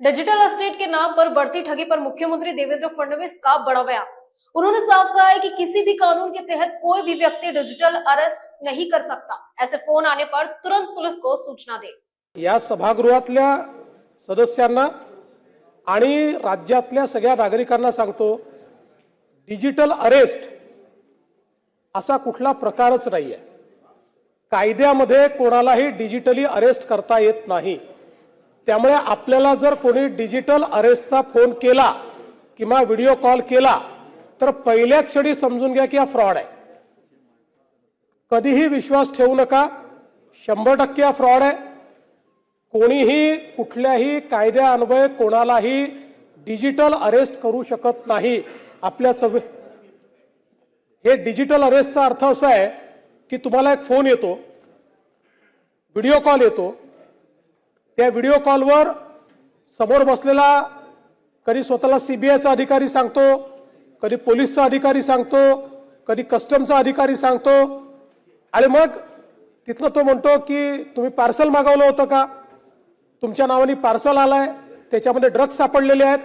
Digital estate के नाम पर बढ़ती ठगी पर मुख्यमंत्री देवेंद्र फडणवीस का बड़ा बयान। उन्होंने साफ कहा है कि किसी भी कानून के तहत कोई भी व्यक्ति डिजिटल अरेस्ट नहीं कर सकता। ऐसे फोन आने पर तुरंत पुलिस को सूचना दे। या सभागृहातल्या सदस्यांना आणि राज्यातल्या सगळ्या नागरिकांना सांगतो, डिजिटल अरेस्ट असा कुठला प्रकारच नाहीये। कायद्यामध्ये कोणालाही डिजिटली अरेस्ट करता येत नाही। त्यामुळे आपल्याला जर कोणी डिजिटल अरेस्टचा फोन केला किंवा व्हिडिओ कॉल केला तर पहिल्या क्षणी समजून घ्या की हा फ्रॉड आहे। कधीही विश्वास ठेवू नका, 100% हा फ्रॉड आहे। कोणीही कुठल्याही कायद्यान्वये कोणालाही डिजिटल अरेस्ट करू शकत नाही। आपल्या हे डिजिटल अरेस्टचा अर्थ असा आहे की तुम्हाला एक फोन येतो, व्हिडिओ कॉल येतो, त्या व्हिडिओ कॉलवर समोर बसलेला कधी स्वतःला सीबीआयचा अधिकारी सांगतो, कधी पोलीसचा अधिकारी सांगतो, कधी कस्टमचा अधिकारी सांगतो आणि मग तिथनं तो म्हणतो की तुम्ही पार्सल मागवलं होतं का, तुमच्या नावाने पार्सल आलाय, त्याच्यामध्ये ड्रग्ज सापडलेले आहेत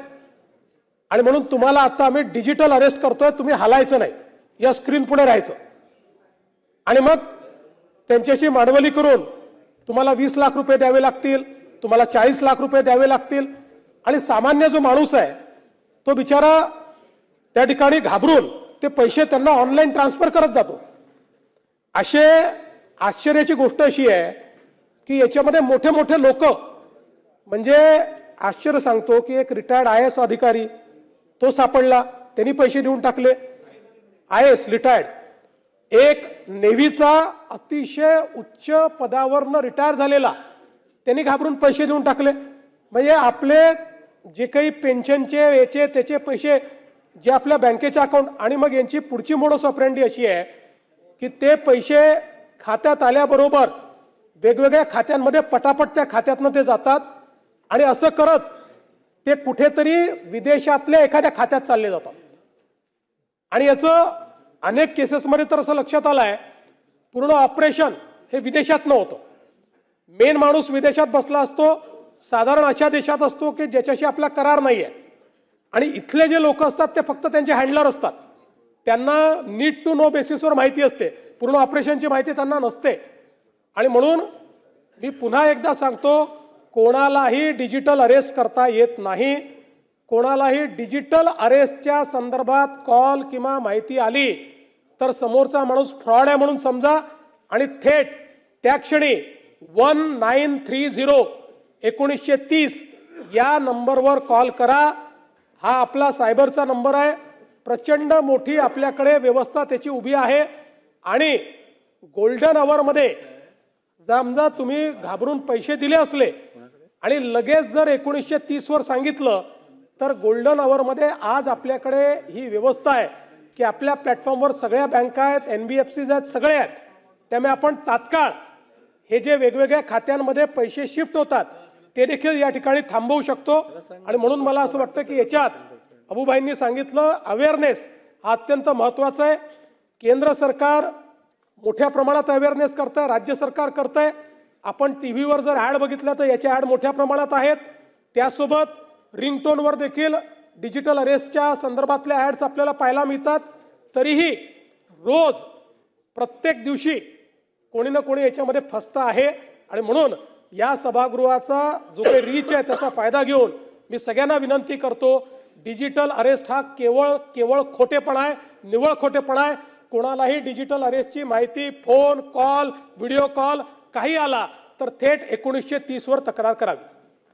आणि म्हणून तुम्हाला आता आम्ही डिजिटल अरेस्ट करतोय, तुम्ही हलायचं नाही, या स्क्रीन पुढे राहायचं। आणि मग त्यांच्याशी मांडवली करून तुम्हाला 20 लाख रुपये द्यावे लागतील, तुम्हाला 40 लाख रुपये द्यावे लागतील आणि सामान्य जो माणूस आहे तो बिचारा त्या ठिकाणी घाबरून ते पैसे त्यांना ऑनलाईन ट्रान्सफर करत जातो। असे आश्चर्याची गोष्ट अशी आहे की याच्यामध्ये मोठे मोठे लोक, म्हणजे आश्चर्य सांगतो की एक रिटायर्ड IAS अधिकारी तो सापडला, त्यांनी पैसे देऊन टाकले। IAS रिटायर्ड, एक नेव्हीचा अतिशय उच्च पदावरनं रिटायर झालेला, त्यांनी घाबरून पैसे देऊन टाकले। म्हणजे आपले जे काही पेन्शनचे याचे त्याचे पैसे जे आपल्या बँकेच्या अकाउंट, आणि मग यांची पुढची मोडस ऑपरेंडी अशी आहे की ते पैसे खात्यात आल्याबरोबर वेगवेगळ्या खात्यांमध्ये पटापट त्या खात्यातनं ते जातात आणि असं करत ते कुठेतरी विदेशातल्या एखाद्या खात्यात चालले जातात। आणि याचं अनेक केसेसमध्ये तर असं लक्षात आलंय, पूर्ण ऑपरेशन हे विदेशात नव्हतं, मेन माणूस विदेशात बसला असतो, साधारण अशा देशात असतो की ज्याच्याशी आपला करार नाहीये, आणि इथले जे लोक असतात ते फक्त त्यांचे हँडलर असतात, त्यांना नीड टू नो बेसिसवर माहिती असते, पूर्ण ऑपरेशनची माहिती त्यांना नसते। आणि म्हणून मी पुन्हा एकदा सांगतो, कोणालाही डिजिटल अरेस्ट करता येत नाही। कोणालाही डिजिटल अरेस्टच्या संदर्भात कॉल किंवा माहिती आली तर समोरचा माणूस फ्रॉड आहे म्हणून समजा आणि थेट त्या क्षणी 1930 या नंबरवर कॉल करा। हा आपला सायबरचा नंबर आहे, प्रचंड मोठी आपल्याकडे व्यवस्था त्याची उभी आहे। आणि गोल्डन आवरमध्ये समजा तुम्ही घाबरून पैसे दिले असले आणि लगेच जर 1930 वर सांगितलं तर गोल्डन आवरमध्ये आज आपल्याकडे ही व्यवस्था आहे की आपल्या प्लॅटफॉर्मवर सगळ्या बँका आहेत, NBFCs आहेत, सगळे आहेत। त्यामुळे आपण तात्काळ हे जे वेगवेगळ्या खात्यांमध्ये पैसे शिफ्ट होतात ते देखील या ठिकाणी थांबवू शकतो। आणि म्हणून मला असं वाटतं की याच्यात अबूभाईंनी सांगितलं, अवेअरनेस हा अत्यंत महत्त्वाचा आहे। केंद्र सरकार मोठ्या प्रमाणात अवेअरनेस करतंय, राज्य सरकार करतंय। आपण टीव्हीवर जर ॲड बघितल्या तर याच्या ॲड मोठ्या प्रमाणात आहेत। त्यासोबत रिंगटोनवर देखील डिजिटल अरेस्टच्या संदर्भातल्या ॲड्स आपल्याला पाहायला मिळतात। तरीही रोज प्रत्येक दिवशी कोणी ना कोणी याच्यामध्ये फसतं आहे। आणि म्हणून या सभागृहाचा जो काही रीच आहे त्याचा फायदा घेऊन मी सगळ्यांना विनंती करतो, डिजिटल अरेस्ट हा केवळ खोटेपणा आहे, निव्वळ खोटेपणा आहे। कोणालाही डिजिटल अरेस्टची माहिती फोन कॉल व्हिडिओ कॉल काही आला तर थेट 1930 वर तक्रार करावी।